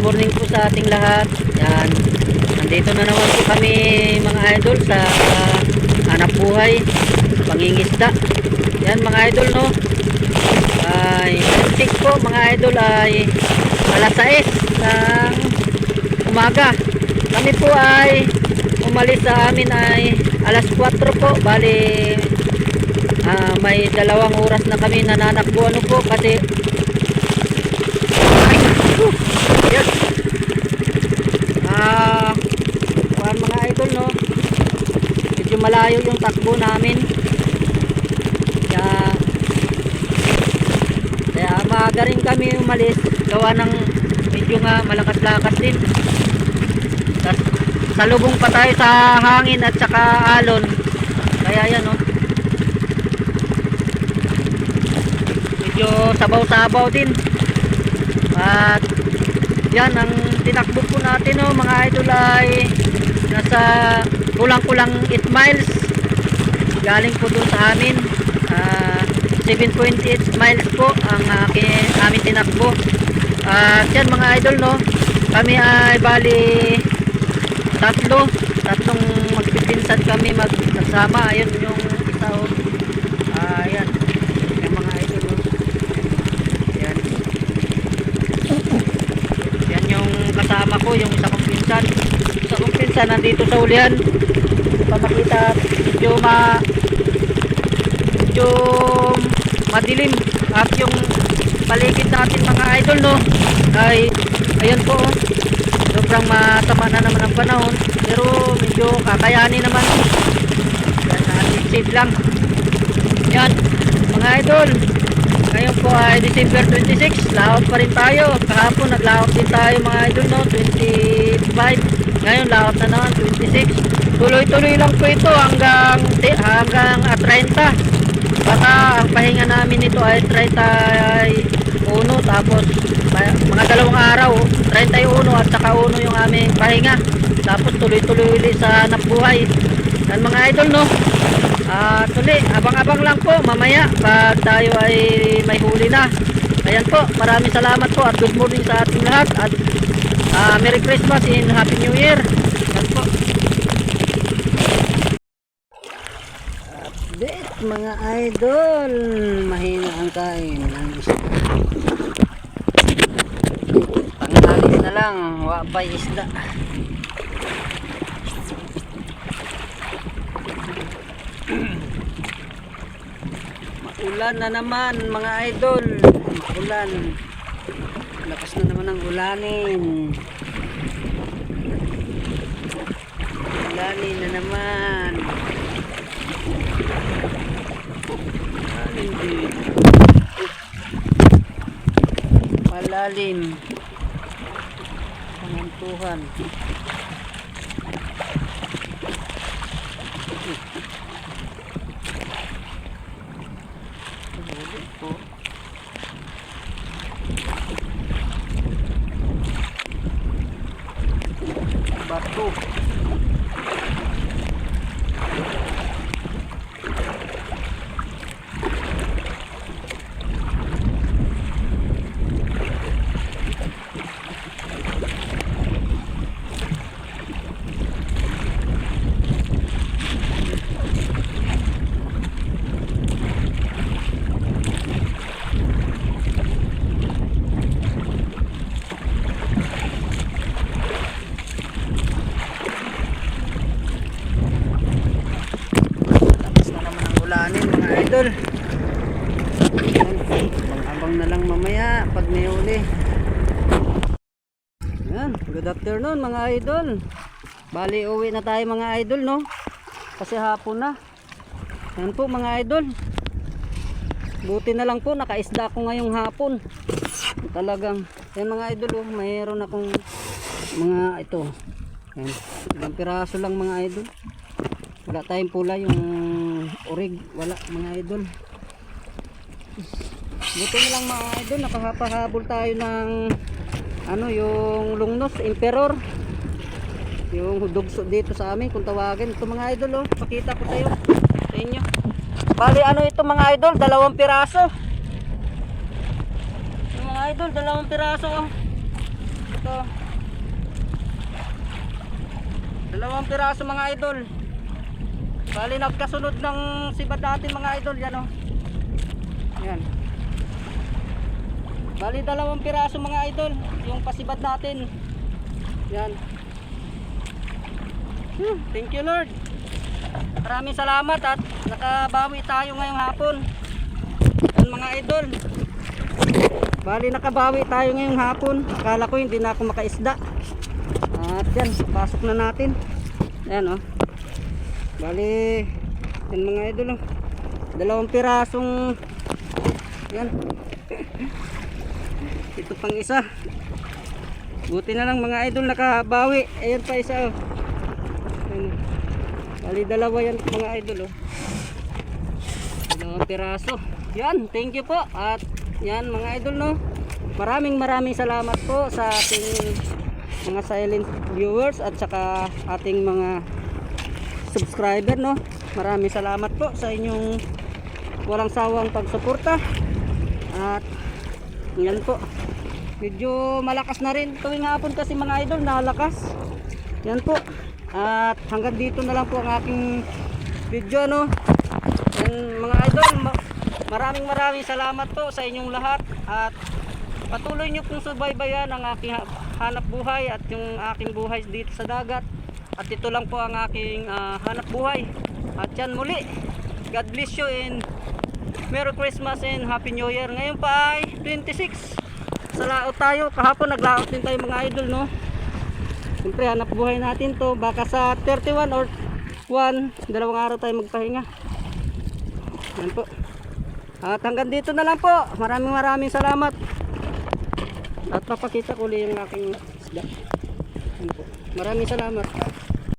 morning po sa ating lahat. Yan. Nandito na naman po kami mga idol sa hanap buhay, pangingisda. Yan mga idol no. Ay, tik po mga idol ay alas 6 ng umaga. Kami po ay umalis sa amin ay alas 4 po. Bali may 2 oras na kami nananakbo ano po kasi yes. Mga idol no, medyo malayo yung takbo namin kaya maaga rin kami umalis gawa ng medyo nga malakas-lakas din. Tas, salubong pa tayo sa hangin at saka alon kaya yan no, medyo sabaw-sabaw din. At yan ang tinakbo po natin no mga idol ay nasa kulang-kulang 8 miles galing po dun sa amin. 7.8 miles po ang amin tinakbo. At yan mga idol no, kami ay bali tatlong magpipinsan kami magsasama. Ayun yung isa o yan yung mga idol no. Yan yung kasama ko, yung isa kong pinsan nandito sa ulihan. Hindi pa makita, medyo madilim at yung paligid natin mga idol no ay ayan po sobrang matama na naman ang panahon pero medyo kakayanin naman. Yan, save lang. Yan mga idol, ngayon po ay December 26, laot pa rin tayo. Kahapon naglaot din tayo mga idol no, 25. Ngayon laot na naman 26. Tuloy-tuloy lang po ito hanggang 30. Baka ang pahinga namin ito ay 31, tapos mga 2 araw 31 at saka 1 yung aming pahinga, tapos tuloy-tuloy ulit sa nabuhay. Dan mga idol no, tuloy abang-abang lang po mamaya pag tayo ay may huli na. Ayan po, maraming salamat po at good morning sa ating lahat at Merry Christmas and Happy New Year. Ayan po update mga idol, mahina ang kain ng isda. Panghalis na lang, wapay isda. Maulan na naman mga idol, maulan, lakas na naman ang ulanin. Ulanin na naman. Malalim pangantuhan. Batu idol. Abang na lang mamaya pag may uli. Yan, good afternoon mga idol. Bali uwi na tayo mga idol no, kasi hapon na. Yan po mga idol, buti na lang po nakaisda ko ngayong hapon talagang. Yan mga idol oh, mayroon akong mga ito. Yan, ilang piraso lang mga idol. Wala tayong pula, yung orig wala mga idol. Buti na lang mga idol, nakahapahabol tayo ng yung lungnos emperor, yung dugso dito sa amin kung tawagin ito mga idol oh. Pakita ko tayo sa inyo. Bali ito mga idol, 2 piraso. Mga idol, 2 piraso oh. Ito. 2 piraso mga idol. Bali nagkasunod ng sibat natin mga idol. Yan oh. Yan. Bali 2 piraso mga idol. Yung pasibad natin. Yan. Thank you Lord. Maraming salamat at nakabawi tayo ngayong hapon. Yan mga idol. Bali nakabawi tayo ngayong hapon. Akala ko hindi na ako makaisda. At yan, pasok na natin. Yan oh. Bali yan mga idol oh. 2 pirasong yan. Ito pang isa. Buti na lang mga idol nakabawi. Ayan pa isa oh. Yan. Bali 2 yan mga idol oh. 2 piraso. Yan, thank you po. At yan mga idol no. Maraming salamat po sa ating mga silent viewers at saka ating mga subscriber no. Maraming salamat po sa inyong walang sawang pagsuporta. At yan po. Medyo malakas na rin tuwing hapon kasi mga idol, nalakas. Yan po. At hanggang dito na lang po ang aking video no. Yan mga idol, maraming salamat po sa inyong lahat at patuloy nyo pong subaybayan ang aking hanap buhay at yung aking buhay dito sa dagat. At ito lang po ang aking hanap buhay. At yan muli, God bless you and Merry Christmas and Happy New Year. Ngayon pa ay 26. Sa laot tayo, kahapon naglaot din tayo mga idol no. Siyempre hanap buhay natin to. Baka sa 31 or 1, 2 araw tayo magpahinga. Yan po. At hanggang dito na lang po. Maraming salamat. At papakita ko ulit yung aking isda. Yan po. Maraming salamat.